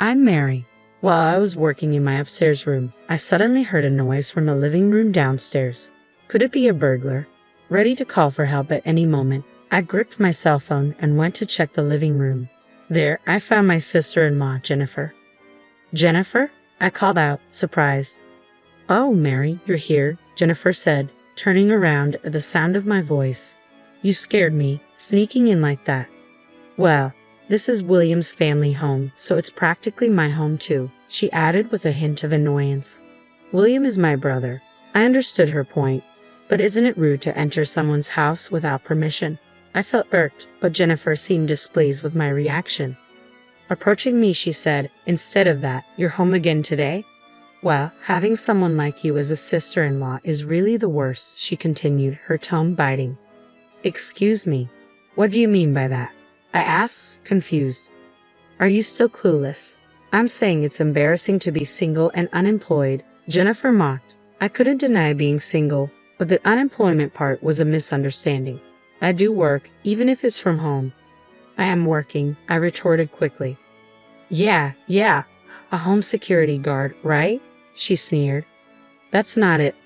I'm Mary. While I was working in my upstairs room, I suddenly heard a noise from the living room downstairs. Could it be a burglar? Ready to call for help at any moment, I gripped my cell phone and went to check the living room. There, I found my sister-in-law, Jennifer. Jennifer? I called out, surprised. Oh, Mary, you're here, Jennifer said, turning around at the sound of my voice. You scared me, sneaking in like that. Well, this is William's family home, so it's practically my home too, she added with a hint of annoyance. William is my brother. I understood her point, but isn't it rude to enter someone's house without permission? I felt irked, but Jennifer seemed displeased with my reaction. Approaching me, she said, instead of that, you're home again today? Well, having someone like you as a sister-in-law is really the worst, she continued, her tone biting. Excuse me, what do you mean by that? I asked, confused. Are you still clueless? I'm saying it's embarrassing to be single and unemployed, Jennifer mocked. I couldn't deny being single, but the unemployment part was a misunderstanding. I do work, even if it's from home. I am working, I retorted quickly. Yeah, a home security guard, right? She sneered. That's not it,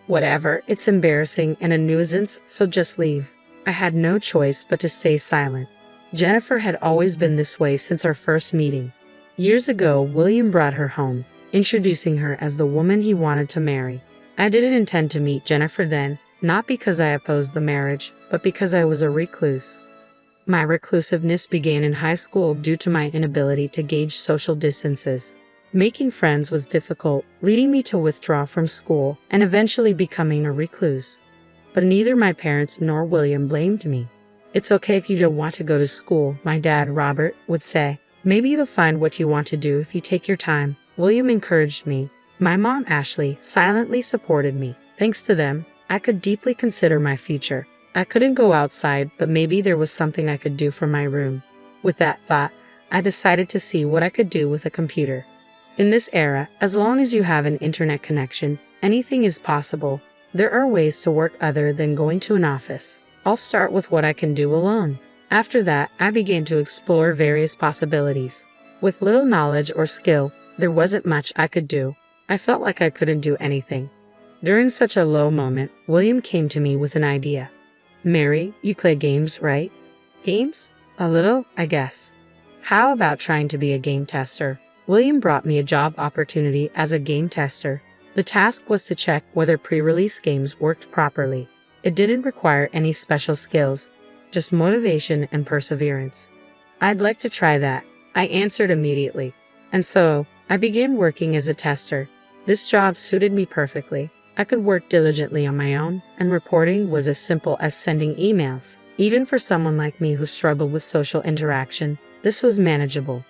Whatever, it's embarrassing and a nuisance, so just leave. I had no choice but to stay silent. Jennifer had always been this way since our first meeting. Years ago, William brought her home, introducing her as the woman he wanted to marry. I didn't intend to meet Jennifer then, not because I opposed the marriage, but because I was a recluse. My reclusiveness began in high school due to my inability to gauge social distances. Making friends was difficult, leading me to withdraw from school and eventually becoming a recluse. But neither my parents nor William blamed me. It's okay if you don't want to go to school, my dad, Robert, would say. Maybe you'll find what you want to do if you take your time. William encouraged me. My mom, Ashley, silently supported me. Thanks to them, I could deeply consider my future. I couldn't go outside, but maybe there was something I could do for my room. With that thought, I decided to see what I could do with a computer. In this era, as long as you have an internet connection, anything is possible. There are ways to work other than going to an office. I'll start with what I can do alone. After that, I began to explore various possibilities. With little knowledge or skill, there wasn't much I could do. I felt like I couldn't do anything. During such a low moment, William came to me with an idea. Mary, you play games, right? Games? A little, I guess. How about trying to be a game tester? William brought me a job opportunity as a game tester. The task was to check whether pre-release games worked properly. It didn't require any special skills, just motivation and perseverance. I'd like to try that, I answered immediately. And so, I began working as a tester. This job suited me perfectly. I could work diligently on my own, and reporting was as simple as sending emails. Even for someone like me who struggled with social interaction, this was manageable.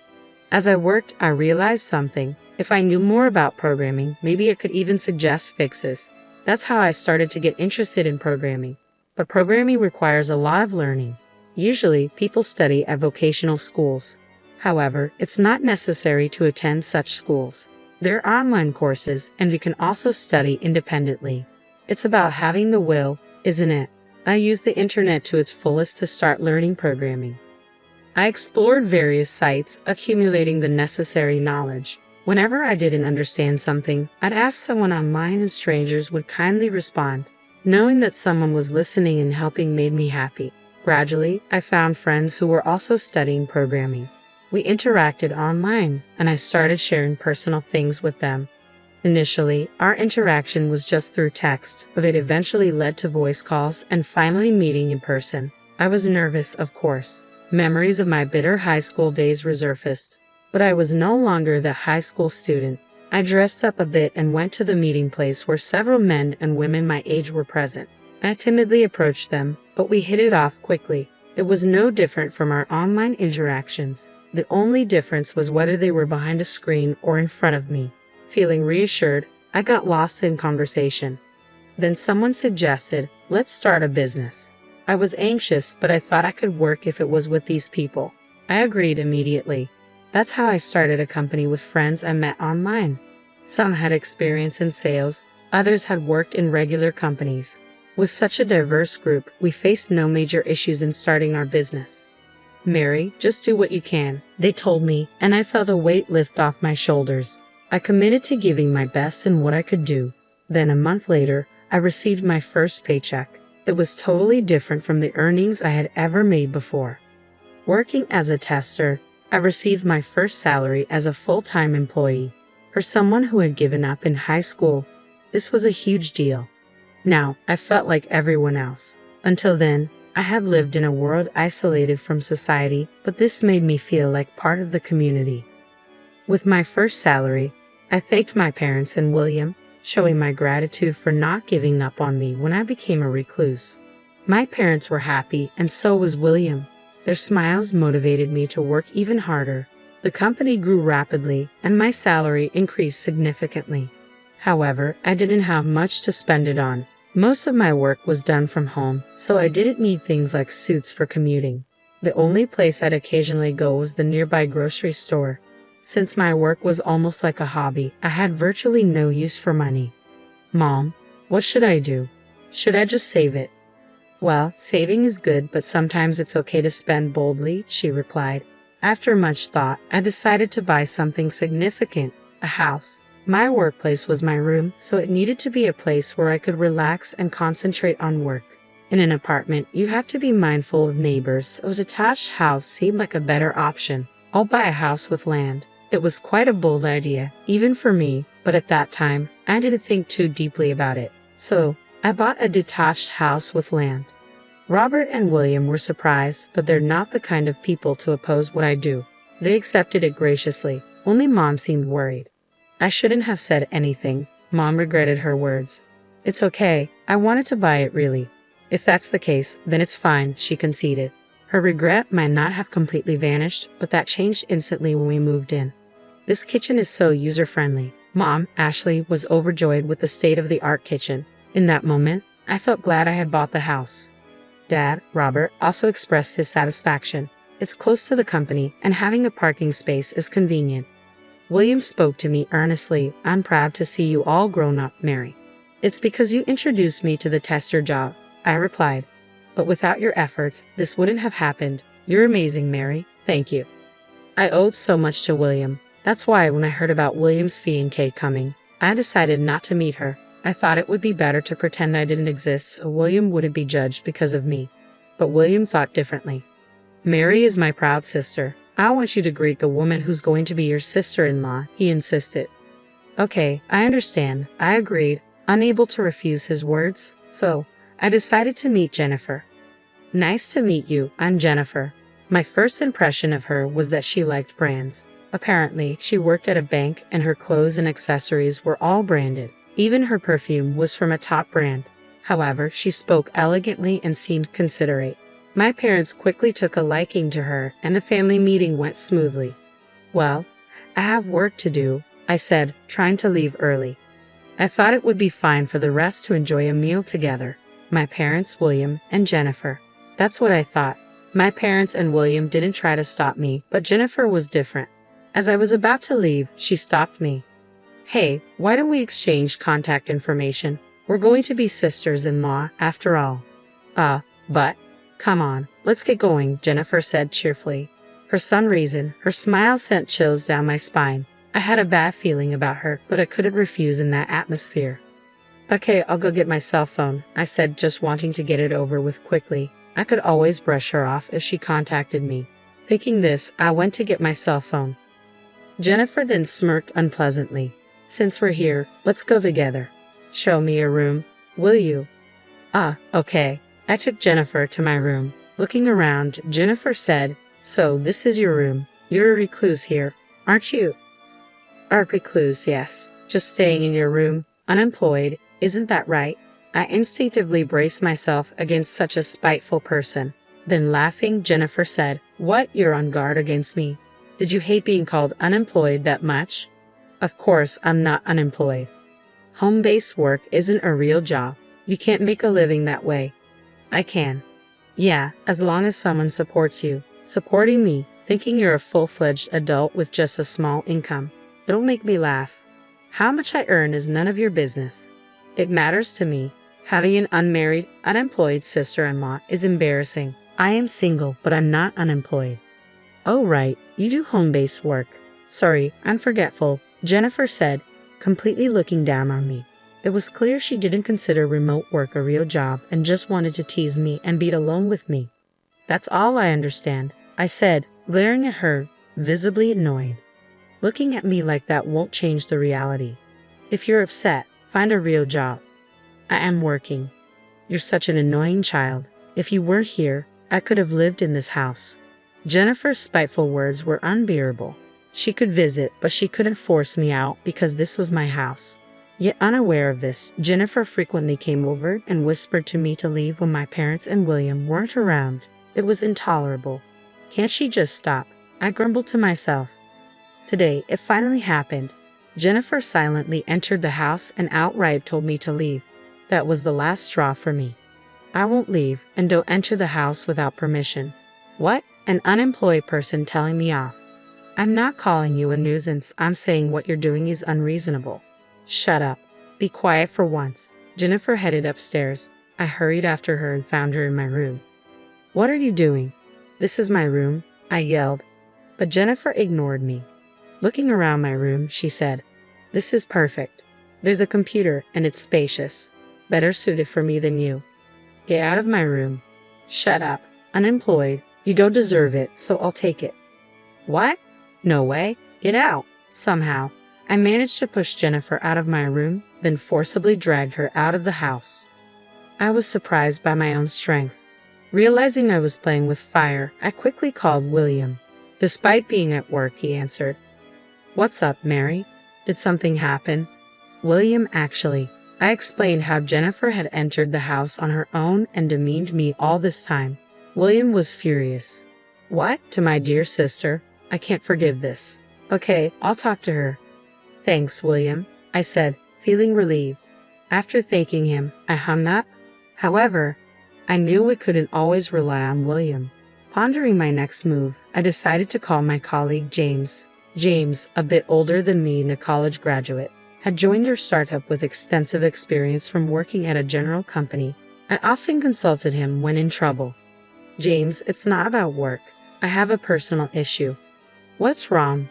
As I worked, I realized something. If I knew more about programming, maybe I could even suggest fixes. That's how I started to get interested in programming. But programming requires a lot of learning. Usually, people study at vocational schools. However, it's not necessary to attend such schools. There are online courses, and you can also study independently. It's about having the will, isn't it? I used the internet to its fullest to start learning programming. I explored various sites, accumulating the necessary knowledge. Whenever I didn't understand something, I'd ask someone online and strangers would kindly respond. Knowing that someone was listening and helping made me happy. Gradually, I found friends who were also studying programming. We interacted online, and I started sharing personal things with them. Initially, our interaction was just through text, but it eventually led to voice calls and finally meeting in person. I was nervous, of course. Memories of my bitter high school days resurfaced. But I was no longer the high school student. I dressed up a bit and went to the meeting place where several men and women my age were present. I timidly approached them, but we hit it off quickly. It was no different from our online interactions. The only difference was whether they were behind a screen or in front of me. Feeling reassured, I got lost in conversation. Then someone suggested, let's start a business. I was anxious, but I thought I could work if it was with these people. I agreed immediately. That's how I started a company with friends I met online. Some had experience in sales, others had worked in regular companies. With such a diverse group, we faced no major issues in starting our business. Mary, just do what you can, they told me, and I felt a weight lift off my shoulders. I committed to giving my best in what I could do. Then a month later, I received my first paycheck. It was totally different from the earnings I had ever made before. Working as a tester, I received my first salary as a full-time employee. For someone who had given up in high school, this was a huge deal. Now, I felt like everyone else. Until then, I had lived in a world isolated from society, but this made me feel like part of the community. With my first salary, I thanked my parents and William, showing my gratitude for not giving up on me when I became a recluse. My parents were happy, and so was William. Their smiles motivated me to work even harder. The company grew rapidly, and my salary increased significantly. However, I didn't have much to spend it on. Most of my work was done from home, so I didn't need things like suits for commuting. The only place I'd occasionally go was the nearby grocery store. Since my work was almost like a hobby, I had virtually no use for money. Mom, what should I do? Should I just save it? Well, saving is good, but sometimes it's okay to spend boldly, she replied. After much thought, I decided to buy something significant, a house. My workplace was my room, so it needed to be a place where I could relax and concentrate on work. In an apartment, you have to be mindful of neighbors, so a detached house seemed like a better option. I'll buy a house with land. It was quite a bold idea, even for me, but at that time, I didn't think too deeply about it. So, I bought a detached house with land. Robert and William were surprised, but they're not the kind of people to oppose what I do. They accepted it graciously. Only Mom seemed worried. I shouldn't have said anything. Mom regretted her words. It's okay. I wanted to buy it really. If that's the case, then it's fine, she conceded. Her regret might not have completely vanished, but that changed instantly when we moved in. This kitchen is so user-friendly. Mom, Ashley, was overjoyed with the state-of-the-art kitchen. In that moment, I felt glad I had bought the house. Dad, Robert, also expressed his satisfaction. It's close to the company, and having a parking space is convenient. William spoke to me earnestly. I'm proud to see you all grown up, Mary. It's because you introduced me to the tester job, I replied. But without your efforts, this wouldn't have happened. You're amazing, Mary. Thank you. I owed so much to William. That's why when I heard about William's fiancée coming, I decided not to meet her. I thought it would be better to pretend I didn't exist so William wouldn't be judged because of me. But William thought differently. Mary is my proud sister. I want you to greet the woman who's going to be your sister-in-law, he insisted. Okay, I understand. I agreed, unable to refuse his words. So, I decided to meet Jennifer. Nice to meet you, I'm Jennifer. My first impression of her was that she liked brands. Apparently, she worked at a bank and her clothes and accessories were all branded. Even her perfume was from a top brand. However, she spoke elegantly and seemed considerate. My parents quickly took a liking to her and the family meeting went smoothly. Well, I have work to do, I said, trying to leave early. I thought it would be fine for the rest to enjoy a meal together. My parents, William, and Jennifer. That's what I thought. My parents and William didn't try to stop me, but Jennifer was different. As I was about to leave, she stopped me. Hey, why don't we exchange contact information? We're going to be sisters-in-law, after all. But, come on, let's get going, Jennifer said cheerfully. For some reason, her smile sent chills down my spine. I had a bad feeling about her, but I couldn't refuse in that atmosphere. Okay, I'll go get my cell phone, I said, just wanting to get it over with quickly. I could always brush her off if she contacted me. Thinking this, I went to get my cell phone. Jennifer then smirked unpleasantly. Since we're here, let's go together. Show me your room, will you? Okay. I took Jennifer to my room. Looking around, Jennifer said, So this is your room. You're a recluse here, aren't you? A recluse, yes. Just staying in your room, unemployed, isn't that right? I instinctively braced myself against such a spiteful person. Then laughing, Jennifer said, What, you're on guard against me? Did you hate being called unemployed that much? Of course, I'm not unemployed. Home-based work isn't a real job. You can't make a living that way. I can. Yeah, as long as someone supports you. Supporting me, thinking you're a full-fledged adult with just a small income. Don't make me laugh. How much I earn is none of your business. It matters to me. Having an unmarried, unemployed sister-in-law is embarrassing. I am single, but I'm not unemployed. Oh, right, you do home-based work. Sorry, I'm forgetful, Jennifer said, completely looking down on me. It was clear she didn't consider remote work a real job and just wanted to tease me and be alone with me. That's all I understand, I said, glaring at her, visibly annoyed. Looking at me like that won't change the reality. If you're upset, find a real job. I am working. You're such an annoying child. If you were here, I could have lived in this house. Jennifer's spiteful words were unbearable. She could visit, but she couldn't force me out because this was my house. Yet unaware of this, Jennifer frequently came over and whispered to me to leave when my parents and William weren't around. It was intolerable. Can't she just stop? I grumbled to myself. Today, it finally happened. Jennifer silently entered the house and outright told me to leave. That was the last straw for me. I won't leave, and don't enter the house without permission. What? An unemployed person telling me off. I'm not calling you a nuisance, I'm saying what you're doing is unreasonable. Shut up. Be quiet for once. Jennifer headed upstairs. I hurried after her and found her in my room. What are you doing? This is my room, I yelled. But Jennifer ignored me. Looking around my room, she said, This is perfect. There's a computer and it's spacious. Better suited for me than you. Get out of my room. Shut up. Unemployed. You don't deserve it, so I'll take it. What? No way. Get out. Somehow, I managed to push Jennifer out of my room, then forcibly dragged her out of the house. I was surprised by my own strength. Realizing I was playing with fire, I quickly called William. Despite being at work, he answered. What's up, Mary? Did something happen? William, actually. I explained how Jennifer had entered the house on her own and demeaned me all this time. William was furious. What? To my dear sister? I can't forgive this. Okay, I'll talk to her. Thanks, William, I said, feeling relieved. After thanking him, I hung up. However, I knew I couldn't always rely on William. Pondering my next move, I decided to call my colleague James. James, a bit older than me and a college graduate, had joined our startup with extensive experience from working at a general company. I often consulted him when in trouble. James, it's not about work. I have a personal issue. What's wrong?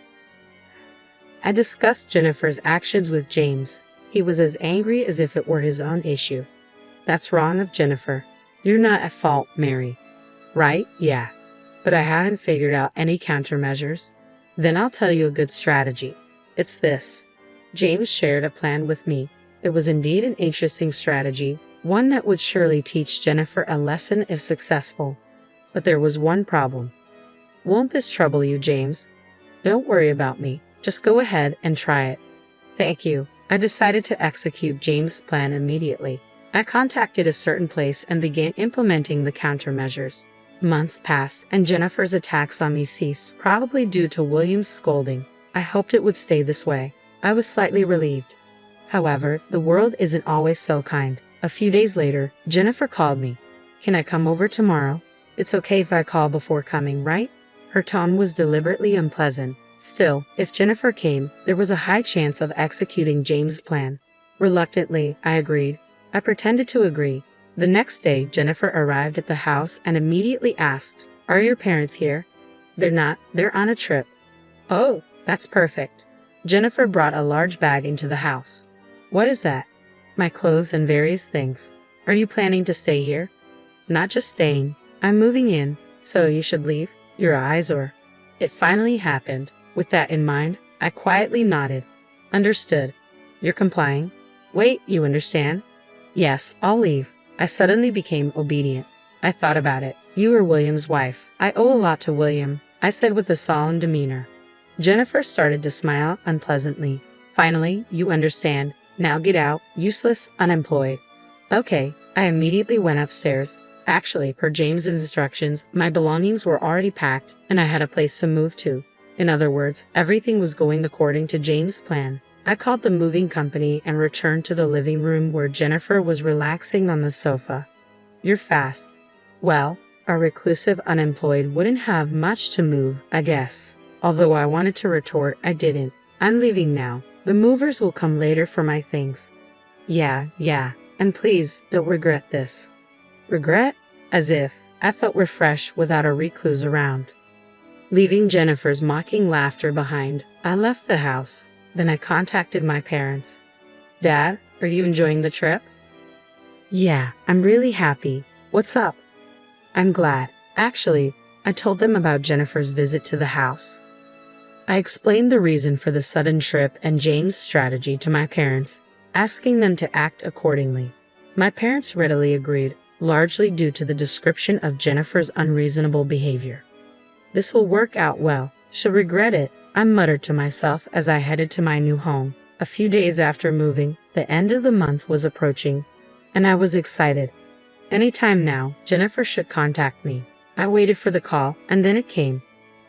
I discussed Jennifer's actions with James. He was as angry as if it were his own issue. That's wrong of Jennifer. You're not at fault, Mary. Right? Yeah. But I haven't figured out any countermeasures. Then I'll tell you a good strategy. It's this. James shared a plan with me. It was indeed an interesting strategy, one that would surely teach Jennifer a lesson if successful. But there was one problem. Won't this trouble you, James? Don't worry about me. Just go ahead and try it. Thank you. I decided to execute James' plan immediately. I contacted a certain place and began implementing the countermeasures. Months passed, and Jennifer's attacks on me ceased, probably due to William's scolding. I hoped it would stay this way. I was slightly relieved. However, the world isn't always so kind. A few days later, Jennifer called me. Can I come over tomorrow? It's okay if I call before coming, right? Her tone was deliberately unpleasant. Still, if Jennifer came, there was a high chance of executing James' plan. Reluctantly, I agreed. I pretended to agree. The next day, Jennifer arrived at the house and immediately asked, Are your parents here? They're not. They're on a trip. Oh, that's perfect. Jennifer brought a large bag into the house. What is that? My clothes and various things. Are you planning to stay here? Not just staying. I'm moving in, so you should leave your eyes or... It finally happened. With that in mind, I quietly nodded. Understood. You're complying? Wait, you understand? Yes, I'll leave. I suddenly became obedient. I thought about it. You are William's wife. I owe a lot to William, I said with a solemn demeanor. Jennifer started to smile unpleasantly. Finally, you understand. Now get out, useless, unemployed. Okay, I immediately went upstairs. Actually, per James's instructions, my belongings were already packed, and I had a place to move to. In other words, everything was going according to James' plan. I called the moving company and returned to the living room where Jennifer was relaxing on the sofa. You're fast. Well, a reclusive unemployed wouldn't have much to move, I guess. Although I wanted to retort, I didn't. I'm leaving now. The movers will come later for my things. Yeah, and please, don't regret this. Regret? As if I felt refreshed without a recluse around. Leaving Jennifer's mocking laughter behind, I left the house. Then I contacted my parents. Dad, are you enjoying the trip? Yeah, I'm really happy. What's up? I'm glad. Actually, I told them about Jennifer's visit to the house. I explained the reason for the sudden trip and James' strategy to my parents, asking them to act accordingly. My parents readily agreed, largely due to the description of Jennifer's unreasonable behavior. This will work out well. She'll regret it, I muttered to myself as I headed to my new home. A few days after moving, the end of the month was approaching, and I was excited. Anytime now, Jennifer should contact me. I waited for the call, and then it came.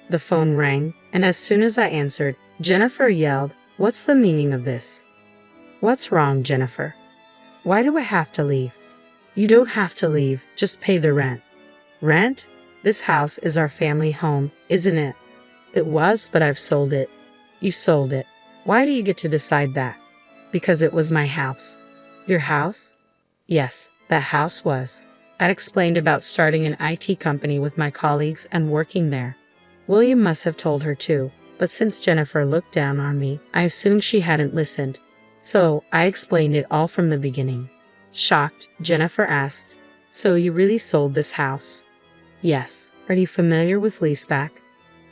The phone rang, and as soon as I answered, Jennifer yelled, "What's the meaning of this?" What's wrong, Jennifer? Why do I have to leave? You don't have to leave, just pay the rent. Rent? This house is our family home, isn't it? It was, but I've sold it. You sold it. Why do you get to decide that? Because it was my house. Your house? Yes, that house was. I explained about starting an IT company with my colleagues and working there. William must have told her too, but since Jennifer looked down on me, I assumed she hadn't listened. So, I explained it all from the beginning. Shocked, Jennifer asked, "So you really sold this house?" Yes. Are you familiar with leaseback?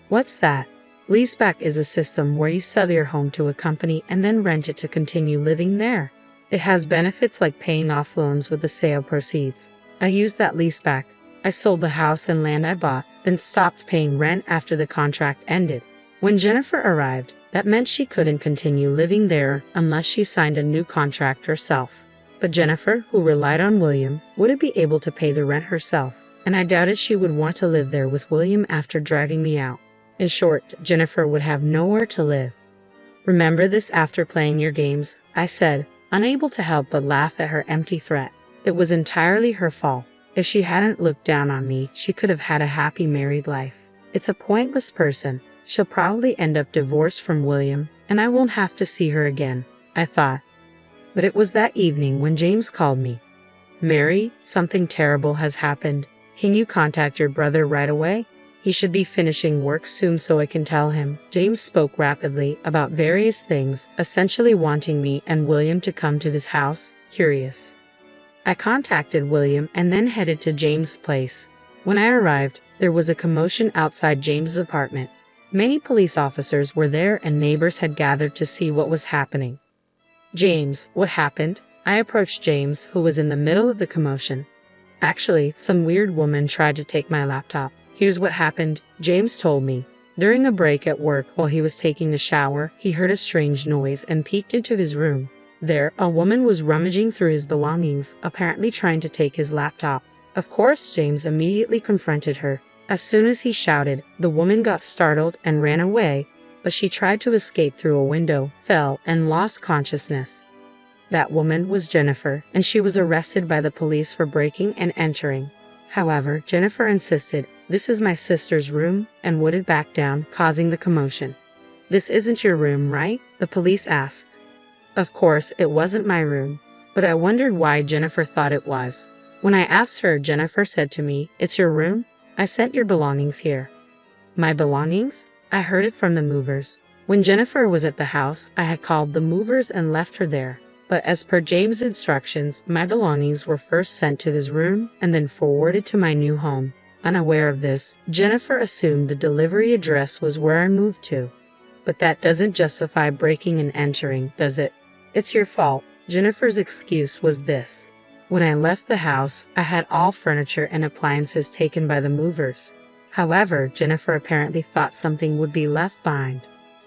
What's that? Leaseback is a system where you sell your home to a company and then rent it to continue living there. It has benefits like paying off loans with the sale proceeds. I used that leaseback. I sold the house and land I bought, then stopped paying rent after the contract ended. When Jennifer arrived, that meant she couldn't continue living there unless she signed a new contract herself. But Jennifer, who relied on William, wouldn't be able to pay the rent herself, and I doubted she would want to live there with William after driving me out. In short, Jennifer would have nowhere to live. Remember this after playing your games, I said, unable to help but laugh at her empty threat. It was entirely her fault. If she hadn't looked down on me, she could have had a happy married life. It's a pointless person. She'll probably end up divorced from William, and I won't have to see her again, I thought. But it was that evening when James called me. Mary, something terrible has happened. Can you contact your brother right away? He should be finishing work soon so I can tell him. James spoke rapidly about various things, essentially wanting me and William to come to his house, curious. I contacted William and then headed to James' place. When I arrived, there was a commotion outside James's apartment. Many police officers were there and neighbors had gathered to see what was happening. James, what happened? I approached James, who was in the middle of the commotion. Actually, some weird woman tried to take my laptop. Here's what happened, James told me. During a break at work while he was taking a shower, he heard a strange noise and peeked into his room. There, a woman was rummaging through his belongings, apparently trying to take his laptop. Of course, James immediately confronted her. As soon as he shouted, the woman got startled and ran away, but she tried to escape through a window, fell, and lost consciousness. That woman was Jennifer, and she was arrested by the police for breaking and entering. However, Jennifer insisted, "This is my sister's room," and wouldn't back down, causing the commotion. "This isn't your room, right?" the police asked. Of course, it wasn't my room, but I wondered why Jennifer thought it was. When I asked her, Jennifer said to me, "It's your room? I sent your belongings here." My belongings? I heard it from the movers. When Jennifer was at the house, I had called the movers and left her there. But as per James' instructions, my belongings were first sent to his room and then forwarded to my new home. Unaware of this, Jennifer assumed the delivery address was where I moved to. But that doesn't justify breaking and entering, does it? It's your fault. Jennifer's excuse was this. When I left the house, I had all furniture and appliances taken by the movers. However, Jennifer apparently thought something would be left behind.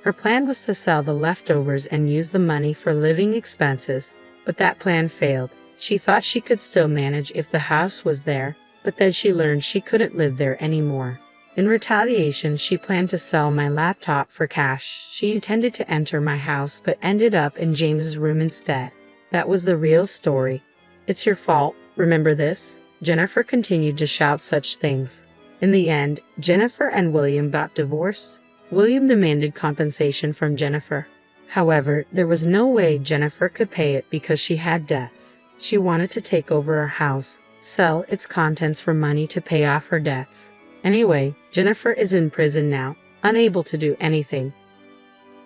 Her plan was to sell the leftovers and use the money for living expenses, but that plan failed. She thought she could still manage if the house was there, but then she learned she couldn't live there anymore. In retaliation, she planned to sell my laptop for cash. She intended to enter my house but ended up in James's room instead. That was the real story. It's your fault, remember this? Jennifer continued to shout such things. In the end, Jennifer and William got divorced. William demanded compensation from Jennifer. However, there was no way Jennifer could pay it because she had debts. She wanted to take over our house, sell its contents for money to pay off her debts. Anyway, Jennifer is in prison now, unable to do anything.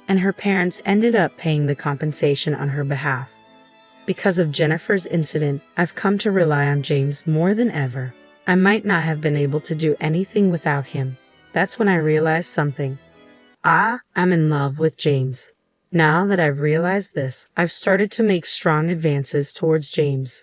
And her parents ended up paying the compensation on her behalf. Because of Jennifer's incident, I've come to rely on James more than ever. I might not have been able to do anything without him. That's when I realized something. I'm in love with James. Now that I've realized this, I've started to make strong advances towards James.